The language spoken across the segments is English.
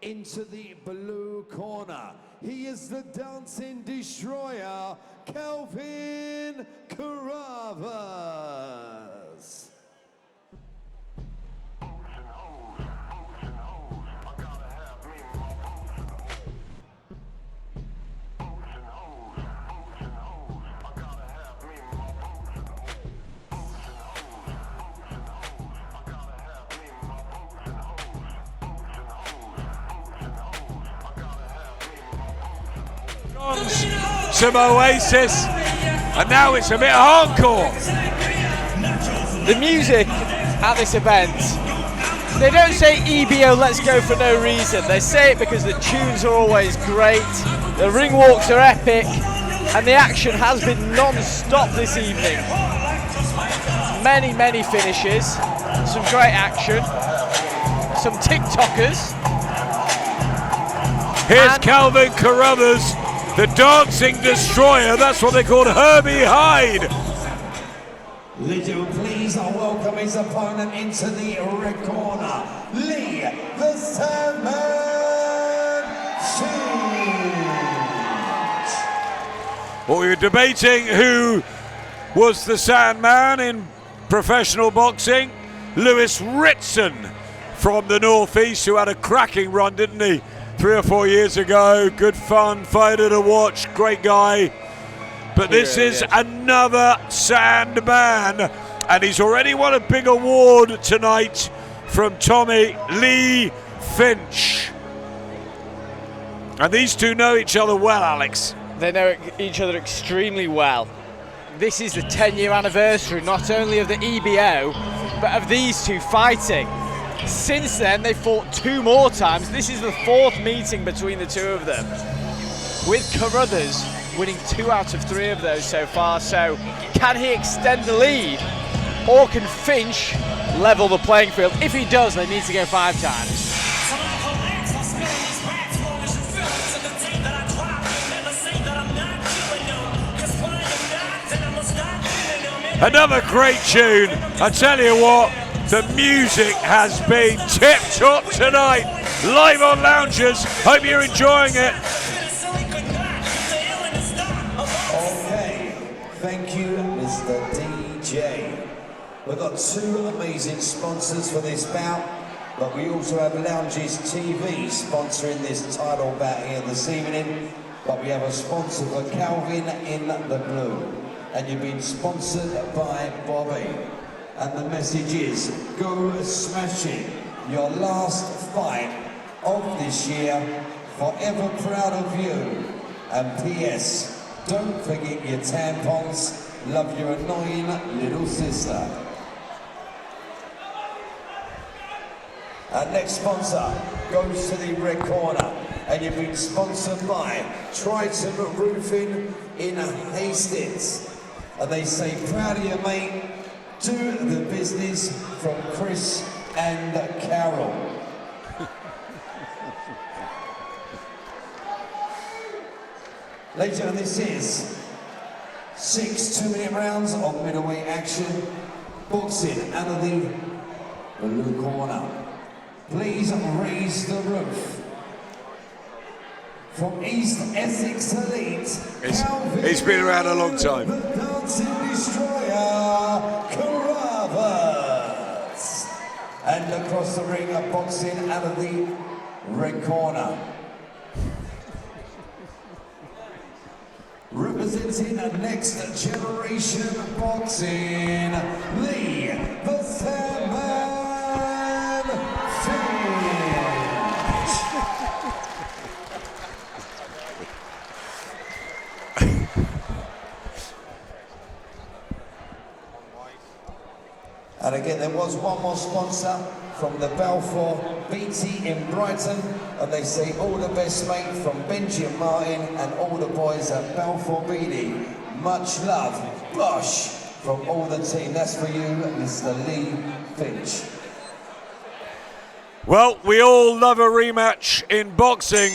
into the blue corner. He is the dancing destroyer, Calvin Carruthers. Some Oasis, and now it's a bit hardcore. The music at this event, they don't say EBO let's go for no reason. They say it because the tunes are always great, the ring walks are epic, and the action has been non-stop this evening. Many finishes, some great action, some TikTokers. Here's Calvin Carruthers, the dancing destroyer. That's what they called Herbie Hyde. Ladies and please welcome his opponent into the red corner, Lee the Sandman Finch. Well, we were debating who was the Sandman in professional boxing. Lewis Ritson from the Northeast, who had a cracking run, didn't he? 3 or 4 years ago. Good fun fighter to watch, great guy. But this is another Sandman, and he's already won a big award tonight from Tommy Lee Finch. And these two know each other well, Alex. They know each other extremely well. This is the 10-year anniversary not only of the EBO, but of these two fighting. Since then, they fought 2 more times. This is the 4th meeting between the 2 of them, with Carruthers winning 2 out of 3 of those so far. So can he extend the lead, or can Finch level the playing field? If he does, they need to go 5 times. Another great tune. I tell you what, the music has been tip-top tonight. Live on Loungers. Hope you're enjoying it. Okay, thank you, Mr. DJ. We've got 2 amazing sponsors for this bout, but we also have Lounges TV sponsoring this title bout here this evening. But we have a sponsor for Calvin in the blue, and you've been sponsored by Bobby. And the message is, go smashing. Your last fight of this year, forever proud of you. And P.S. don't forget your tampons. Love your annoying little sister. Our next sponsor goes to the red corner, and you've been sponsored by Triton Roofing in Hastings. And they say, proud of you, mate. Do the business from Chris and Carol. Ladies and gentlemen, this is 6 2-minute rounds of middleweight action. Boxing out of the blue corner. Please raise the roof. From East Essex Elite, He's been around a long time. The dancing destroyer, Carruthers. And across the ring, boxing out of the red corner. Representing the next generation boxing, Lee the Sandman Finch. And again, there was one more sponsor from the Balfour BT in Brighton, and they say all the best, mate, from Benji and Martin and all the boys at Balfour BT. Much love, Bosh, from all the team. That's for you, Mr. Lee Finch. Well, we all love a rematch in boxing.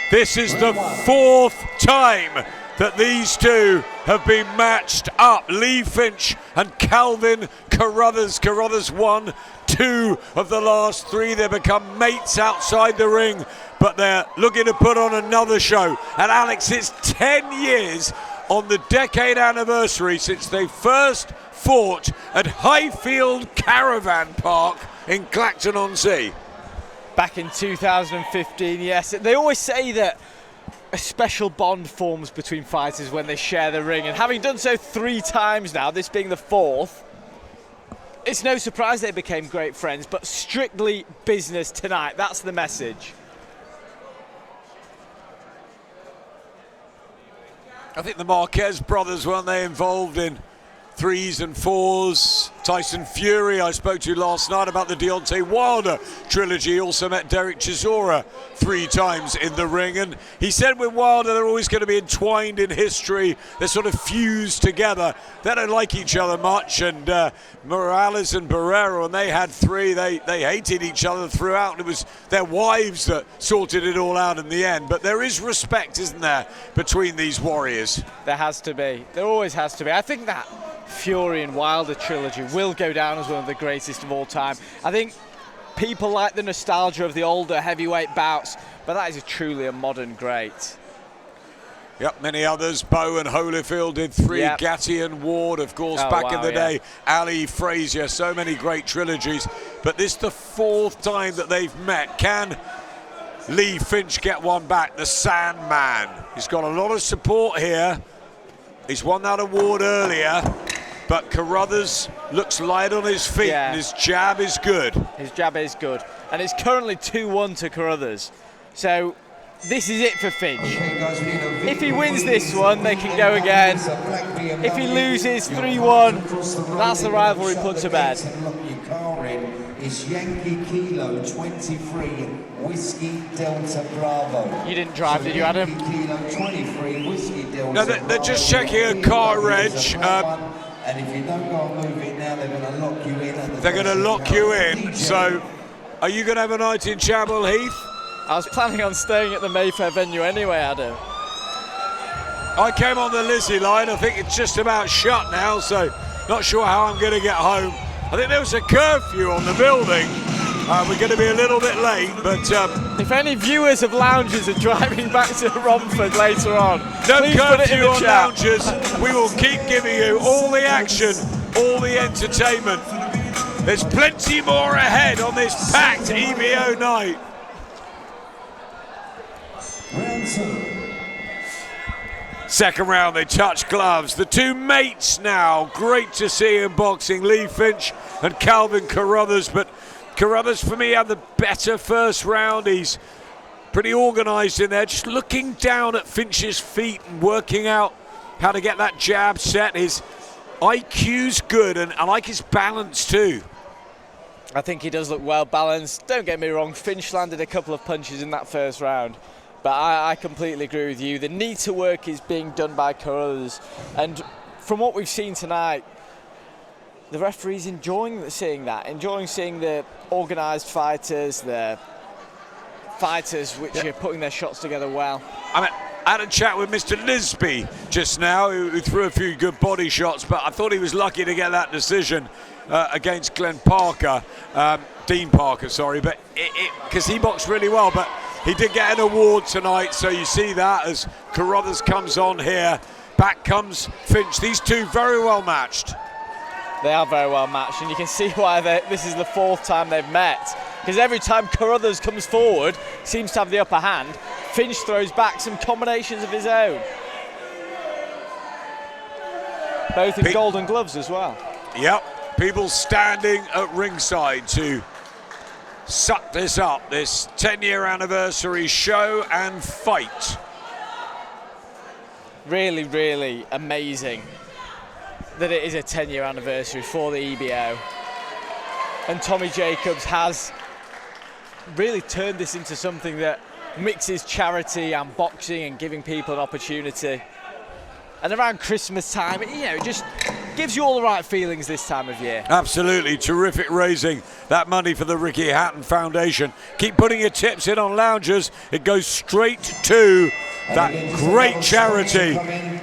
This is the 4th time that these two have been matched up. Lee Finch and Calvin Carruthers. Carruthers won 2 of the last 3. They become mates outside the ring, but they're looking to put on another show. And Alex, it's 10 years on the decade anniversary since they first fought at Highfield Caravan Park in Clacton-on-Sea. Back in 2015, yes. They always say that a special bond forms between fighters when they share the ring, and having done so 3 times now, this being the 4th, it's no surprise they became great friends, but strictly business tonight. That's the message. I think the Marquez brothers, weren't they, involved in 3s and 4s? Tyson Fury, I spoke to last night about the Deontay Wilder trilogy. He also met Derek Chisora 3 times in the ring, and he said with Wilder they're always going to be entwined in history. They're sort of fused together. They don't like each other much, and Morales and Barrera, when they had 3, they hated each other throughout, and it was their wives that sorted it all out in the end. But there is respect, isn't there, between these warriors? There has to be. There always has to be. I think that Fury and Wilder trilogy will go down as one of the greatest of all time. I think people like the nostalgia of the older heavyweight bouts, but that is truly a modern great. Yep, many others. Bowe and Holyfield did 3. Yep. Gatti and Ward, of course, back in the day. Ali, Frazier, so many great trilogies. But this is the 4th time that they've met. Can Lee Finch get one back? The Sandman. He's got a lot of support here. He's won that award earlier, but Carruthers looks light on his feet, and his jab is good. His jab is good, and it's currently 2-1 to Carruthers. So this is it for Finch. If he wins this one, they can go again. If he loses 3-1, that's the rivalry put to bed. Is Yankee Kilo 23 Whiskey Delta Bravo. You didn't drive, did you, Adam? Yankee Kilo 23 Whiskey Delta No, they're just checking a car reg. And if you don't go and move it now, they're going to lock you in. They're going to lock you in. So, are you going to have a night in Chapel Heath? I was planning on staying at the Mayfair venue anyway, Adam. I came on the Lizzie line. I think it's just about shut now, so not sure how I'm going to get home. I think there was a curfew on the building. We're going to be a little bit late, but if any viewers of lounges are driving back to Romford later on, no please put it in curfew the on chat. lounges. We will keep giving you all the action, all the entertainment. There's plenty more ahead on this packed EBO night. Round 2. Second round, they touch gloves. The 2 mates now. Great to see in boxing, Lee Finch and Calvin Carruthers. But Carruthers, for me, had the better first round. He's pretty organised in there, just looking down at Finch's feet and working out how to get that jab set. His IQ's good, and I like his balance too. I think he does look well balanced. Don't get me wrong, Finch landed a couple of punches in that first round. But I completely agree with you. The need to work is being done by Carruthers. And from what we've seen tonight, the referee's enjoying seeing that, enjoying seeing the organised fighters, the fighters which are putting their shots together well. I mean, I had a chat with Mr. Lisby just now, who threw a few good body shots, but I thought he was lucky to get that decision against Glenn Parker, Dean Parker, sorry, but because he boxed really well, but he did get an award tonight, so you see that as Carruthers comes on here. Back comes Finch. These 2 very well matched. They are very well matched, and you can see why this is the 4th time they've met. Because every time Carruthers comes forward, seems to have the upper hand, Finch throws back some combinations of his own. Both in golden gloves as well. Yep, people standing at ringside to suck this up, this 10-year anniversary show and fight. Really, really amazing that it is a 10-year anniversary for the EBO. And Tommy Jacobs has really turned this into something that mixes charity and boxing and giving people an opportunity. And around Christmas time, it just gives you all the right feelings this time of year. Absolutely, terrific raising that money for the Ricky Hatton Foundation. Keep putting your tips in on loungers. It goes straight to that great charity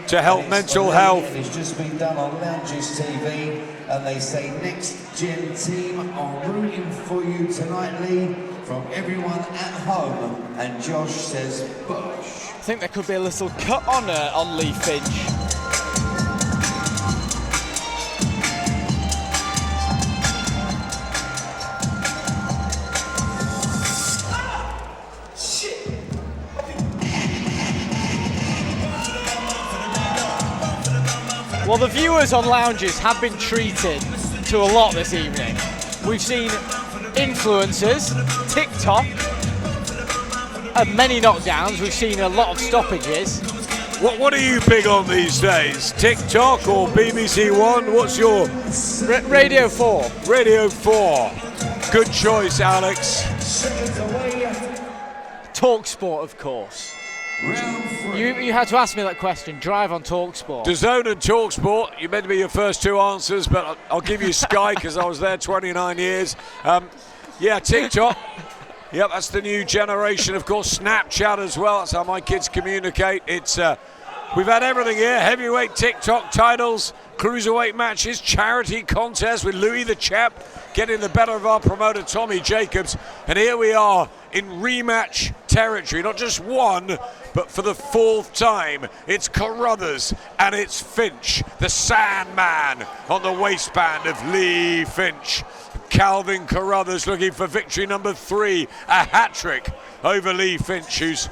to help mental health. It's just been done on Lounges TV. and they say next gen team are rooting for you tonight, Lee, from everyone at home, and Josh says Bush. I think there could be a little cut on Lee Finch. Well, the viewers on lounges have been treated to a lot this evening. We've seen influencers, TikTok, and many knockdowns. We've seen a lot of stoppages. What are you big on these days? TikTok or BBC One? What's your... Radio 4. Radio 4. Good choice, Alex. Talk Sport, of course. You had to ask me that question. Drive on TalkSport. DAZN and TalkSport, you meant to be your first two answers, but I'll give you Sky because I was there 29 years. Yeah, TikTok. Yep, that's the new generation. Of course, Snapchat as well. That's how my kids communicate. It's we've had everything here. Heavyweight TikTok titles, cruiserweight matches, charity contests with Louis the Chap getting the better of our promoter Tommy Jacobs. And here we are in rematch territory. Not just one, but for the fourth time. It's Carruthers and it's Finch, the Sandman, on the waistband of Lee Finch. Calvin Carruthers looking for victory number 3, a hat-trick over Lee Finch, who's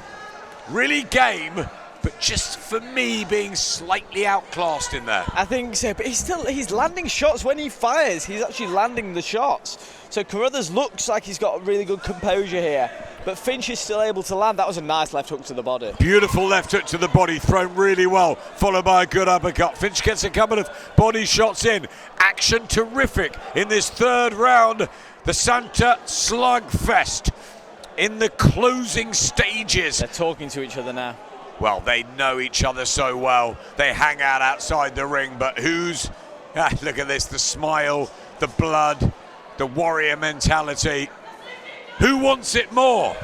really game, but just for me being slightly outclassed in there. I think so, but he's landing shots when he fires. He's actually landing the shots. So Carruthers looks like he's got a really good composure here, but Finch is still able to land. That was a nice left hook to the body. Beautiful left hook to the body, thrown really well, followed by a good uppercut. Finch gets a couple of body shots in. Action terrific in this third round. The Santa SlugFest in the closing stages. They're talking to each other now. Well, they know each other so well. They hang out outside the ring, but who's... look at this, the smile, the blood, the warrior mentality. Who wants it more?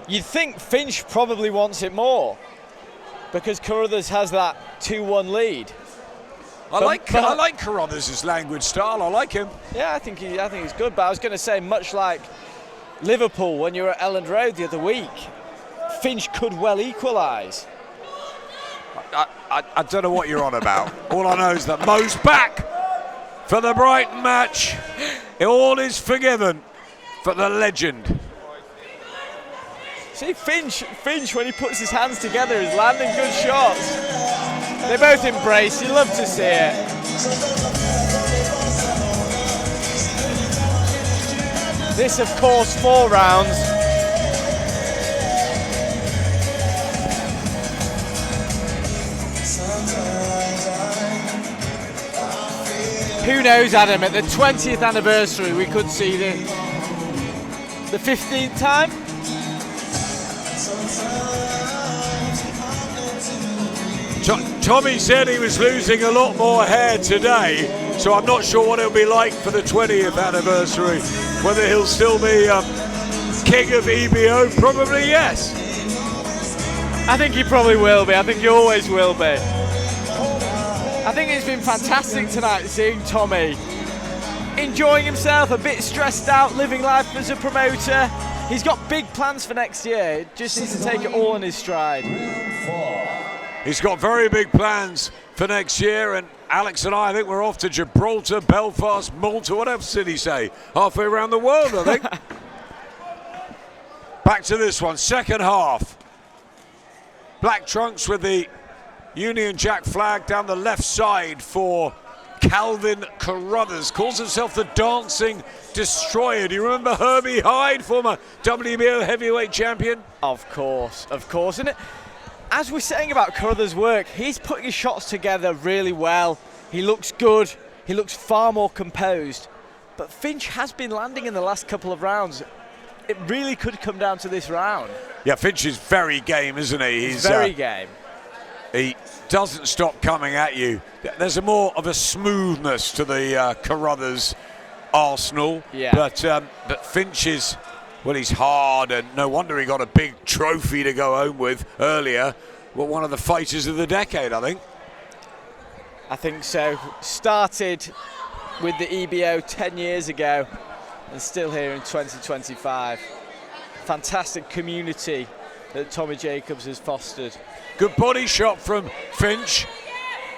You'd think Finch probably wants it more because Carruthers has that 2-1 lead. I like Carruthers' language style. I like him. Yeah, I think he's good. But I was going to say, much like Liverpool when you were at Elland Road the other week, Finch could well equalise. I don't know what you're on about. All I know is that Mo's back for the Brighton match. All is forgiven for the legend. See, Finch, when he puts his hands together, is landing good shots. They both embrace. You love to see it. This, of course, 4 rounds. Who knows, Adam, at the 20th anniversary we could see the 15th time? Tommy said he was losing a lot more hair today, so I'm not sure what it'll be like for the 20th anniversary. Whether he'll still be king of EBO, probably yes. I think he probably will be. I think he always will be. I think it's been fantastic tonight seeing Tommy enjoying himself, a bit stressed out, living life as a promoter. He's got big plans for next year. Just needs to take it all in his stride. He's got very big plans for next year, and Alex and I think we're off to Gibraltar, Belfast, Malta, what else did he say? Halfway around the world, I think. Back to this one, second half. Black trunks with the Union Jack flag down the left side for Calvin Carruthers. Calls himself the Dancing Destroyer. Do you remember Herbie Hyde, former WBO heavyweight champion? Of course. And as we're saying about Carruthers' work, he's putting his shots together really well. He looks good. He looks far more composed. But Finch has been landing in the last couple of rounds. It really could come down to this round. Yeah, Finch is very game, isn't he? He's very game. He doesn't stop coming at you. There's more of a smoothness to the Carruthers arsenal. Yeah. But Finch is, well, he's hard, and no wonder he got a big trophy to go home with earlier. Well, one of the fighters of the decade, I think. I think so. Started with the EBO 10 years ago and still here in 2025. Fantastic community that Tommy Jacobs has fostered. Good body shot from Finch.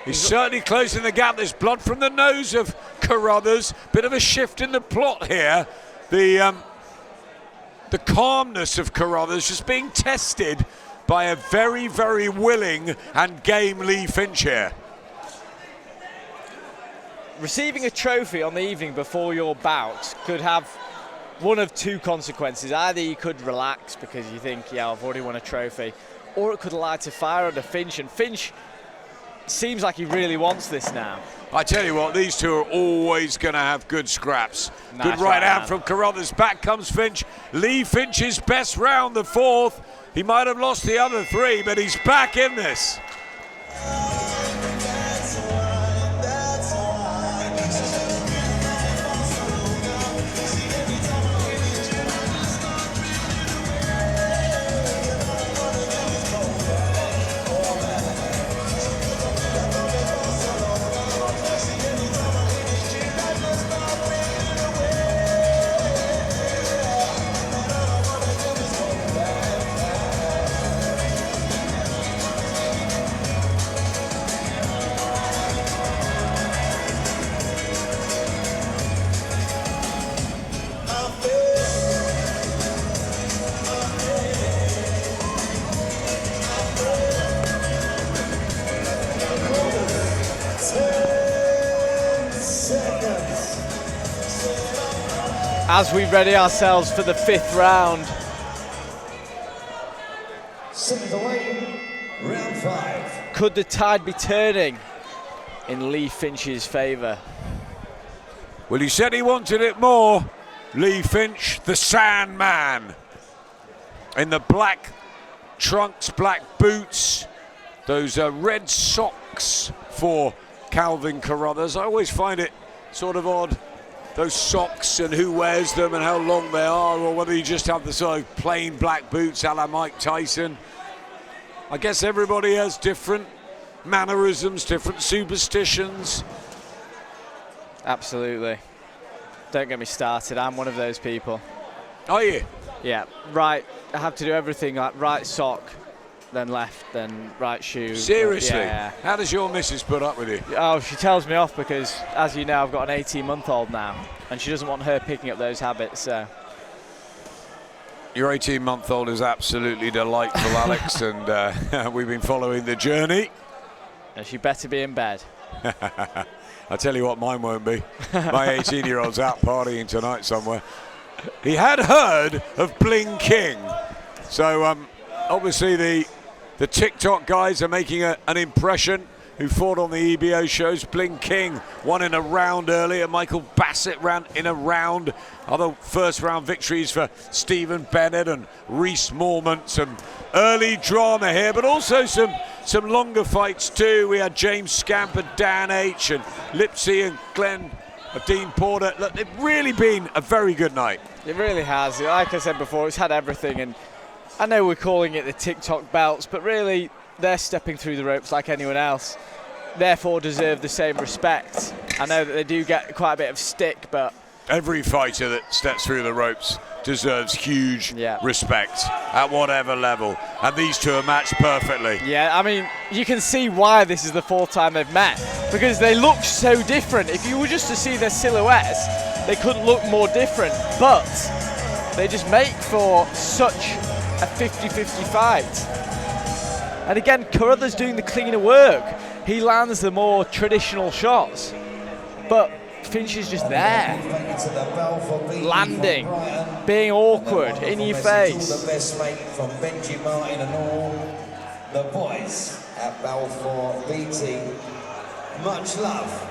He's certainly closing the gap. There's blood from the nose of Carruthers. Bit of a shift in the plot here. The calmness of Carruthers just being tested by a very, very willing and game Lee Finch here. Receiving a trophy on the evening before your bout could have one of two consequences. Either you could relax because you think, yeah, I've already won a trophy, or it could light a fire under Finch, and Finch seems like he really wants this now. I tell you what, these two are always going to have good scraps. Nice good right out hand from Carruthers. Back comes Finch. Lee Finch's best round, the fourth. He might have lost the other three, but he's back in this. As we ready ourselves for the fifth round. Seconds away, round 5. Could the tide be turning in Lee Finch's favour? Well, he said he wanted it more. Lee Finch, the Sandman, in the black trunks, black boots, those red socks for Calvin Carruthers. I always find it sort of odd, those socks and who wears them and how long they are, or whether you just have the sort of plain black boots a la Mike Tyson. I guess everybody has different mannerisms, different superstitions. Absolutely. Don't get me started, I'm one of those people. Are you? Yeah, right, I have to do everything like right sock, then left, then right shoe. Seriously? Yeah. How does your missus put up with you? Oh, she tells me off because, as you know, I've got an 18-month-old now, and she doesn't want her picking up those habits, so. Your 18-month-old is absolutely delightful, Alex, and we've been following the journey. And she better be in bed. I tell you what, mine won't be. My 18-year-old's out partying tonight somewhere. He had heard of Bling King, so obviously the TikTok guys are making an impression, who fought on the EBO shows. Bling King won in a round earlier. Michael Bassett ran in a round. Other first round victories for Stephen Bennett and Reese Mormont. Some early drama here, but also some longer fights too. We had James Scamp and Dan H and Lipsy and Glenn Dean Porter. Look, it's really been a very good night. It really has. Like I said before, it's had everything, and I know we're calling it the TikTok belts, but really they're stepping through the ropes like anyone else, therefore deserve the same respect. I know that they do get quite a bit of stick, but every fighter that steps through the ropes deserves huge respect at whatever level, and these two are matched perfectly. Yeah, I mean, you can see why this is the fourth time they've met, because they look so different. If you were just to see their silhouettes, they couldn't look more different, but they just make for such a 50-50 fight. And again, Carruthers doing the cleaner work. He lands the more traditional shots, but Finch is just there, landing, being awkward, in your face. The best mate from Benji Martin and all the boys at Balfour BT. Much love.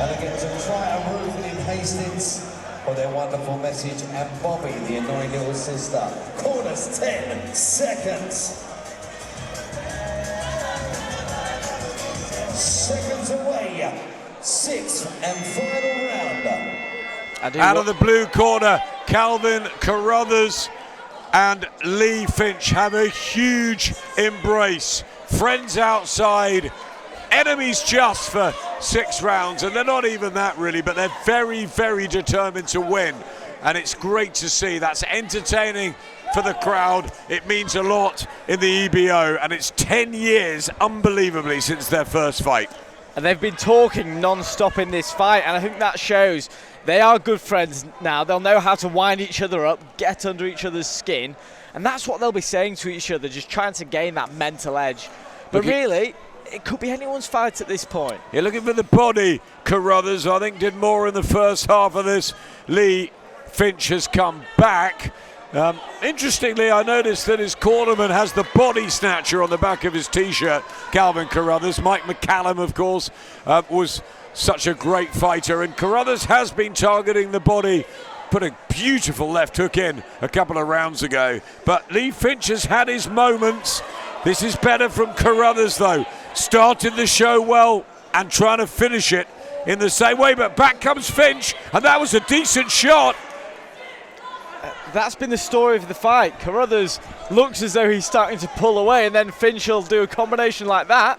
And again to Triton Roofing in Hastings for their wonderful message, and Bobby, the annoying little sister. Corners 10 seconds. Seconds away, sixth and final round. Out of the blue corner, Calvin Carruthers and Lee Finch have a huge embrace. Friends outside, enemies just for 6 rounds, and they're not even that really, but they're very, very determined to win. And it's great to see. That's entertaining for the crowd. It means a lot in the EBO, and it's 10 years, unbelievably, since their first fight. And they've been talking non-stop in this fight, and I think that shows they are good friends now. They'll know how to wind each other up, get under each other's skin, and that's what they'll be saying to each other, just trying to gain that mental edge. But really, it could be anyone's fight at this point. You're looking for the body. Carruthers, I think, did more in the first half of this. Lee Finch has come back. Interestingly, I noticed that his cornerman has the body snatcher on the back of his T-shirt, Calvin Carruthers. Mike McCallum, of course, was such a great fighter, and Carruthers has been targeting the body. Put a beautiful left hook in a couple of rounds ago. But Lee Finch has had his moments. This is better from Carruthers, though. Started the show well and trying to finish it in the same way, but back comes Finch, and that was a decent shot. That's been the story of the fight. Carruthers looks as though he's starting to pull away, and then Finch will do a combination like that.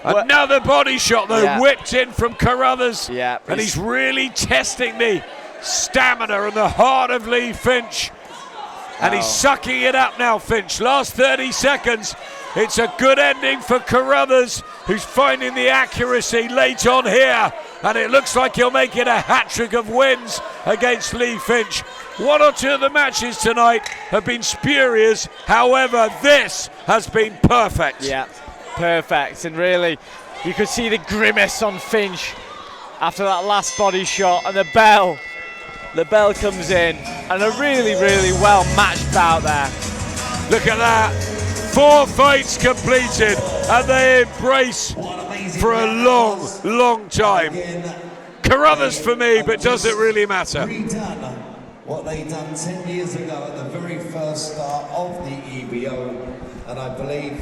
Another body shot, though, whipped in from Carruthers. Yeah, and he's really testing the stamina and the heart of Lee Finch. And he's sucking it up now, Finch. Last 30 seconds. It's a good ending for Carruthers, who's finding the accuracy late on here. And it looks like he'll make it a hat-trick of wins against Lee Finch. 1 or 2 of the matches tonight have been spurious. However, this has been perfect. Yeah, perfect. And really, you could see the grimace on Finch after that last body shot, and the bell comes in, and a really, really well matched bout there. Look at that. 4 fights completed, and they embrace for a long, long time. Carruthers for me, but does it really matter? What they done 10 years ago at the very first start of the EBO, and I believe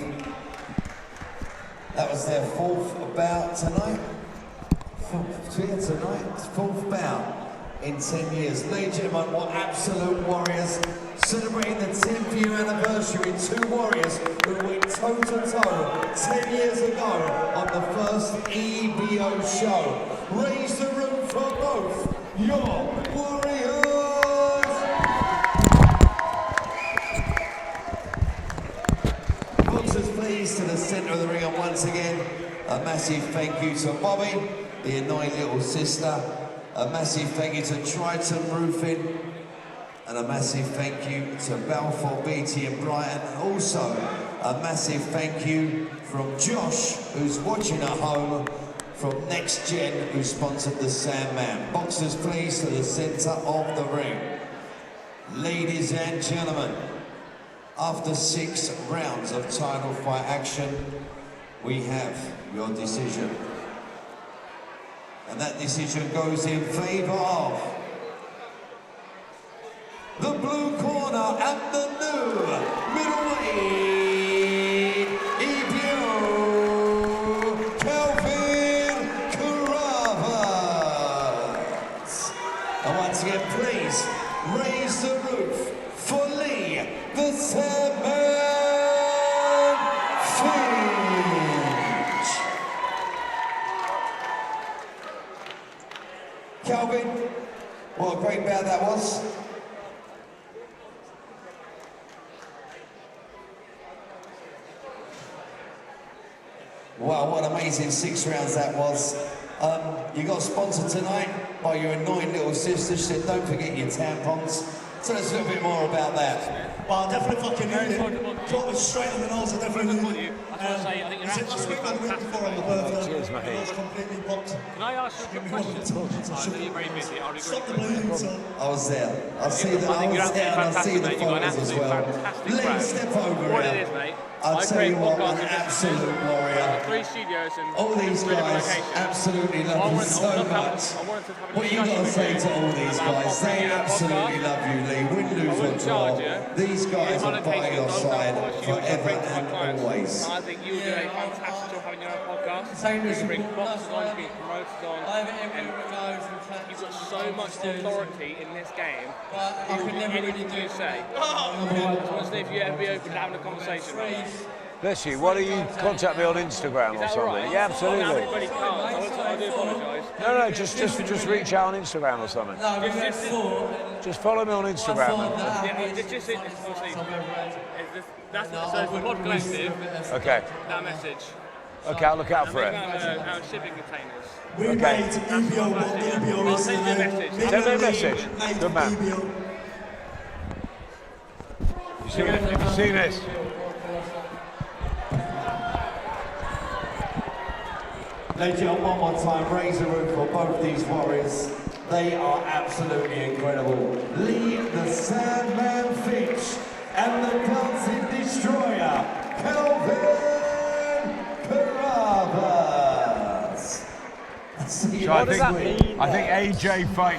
that was their 4th bout tonight. 4th bout in 10 years. Ladies and gentlemen, what absolute warriors, celebrating the 10th year anniversary, 2 warriors who went toe to toe 10 years ago on the first EBO show. Raise the room for both your warriors. Boxers, please, to the centre of the ring, and once again, a massive thank you to Bobby, the annoying little sister. A massive thank you to Triton Roofing, and a massive thank you to Balfour, Beatty and Brighton. And also a massive thank you from Josh, who's watching at home, from Next Gen, who sponsored the Sandman. Boxers, please, to the centre of the ring. Ladies and gentlemen, after 6 rounds of title fight action, we have your decision. And that decision goes in favour of the blue corner and the new middleweight EBO, Calvin Carruthers. And once again, please raise the roof for Lee, the Sandman Finch. Calvin, what a great bout that was. Wow, what an amazing 6 rounds that was. You got sponsored tonight by your annoying little sister. She said, don't forget your tampons. Tell us a little bit more about that. Well, I definitely fucking knew it. Got me straight on the nose, I definitely knew it. I think you're absolutely fantastic. Before on the birthday. Cheers, mate. I was completely booked. Can I ask you a question? I know you're very busy. I'll be Stop the very quick. bleeding, son. I was there. I see the, I think you're I was there and I see absolutely the fantastic, mate. You've got an photos as absolute well. fantastic Lee, crowd. step over What here. it is, mate. I'll I tell create you what, podcasts an in absolute I've warrior. got 3 studios and All these 3 different guys locations. absolutely I love you wanted- so I wanted to much. have a What you got to say to all these guys? They absolutely love you, Lee. Win, lose or wouldn't draw. charge you. These guys are by your side forever and always. I think you do a fantastic job having your own podcast. podcast. Same You as can bring you boxers on, last you can promoted on. Over everyone goes and chats. You've got so much authority in this game. But I could never really Anything do you say. it. I just want to see if you ever be open to having a conversation about that. Bless you. Why don't you contact me on Instagram or Is that something? alright? Yeah, Not absolutely. everybody can't. I do apologise. No, just reach out on Instagram or something. No, we had four. Just follow me on Instagram. Man. Yeah, it's just obviously. That's so for Pod Collective. Okay. That message. Okay, I'll look out And for bring it. out our shipping containers. We Okay. made EBO what EBO I'll is send you a today. message. Send me a message. Made Good man. EBO. You see it? Have you seen this? Ladies and gentlemen, one more time, raise the roof for both these warriors. They are absolutely incredible. Lee the Sandman Finch and the Dancing Destroyer, Carruthers. So I think AJ fight.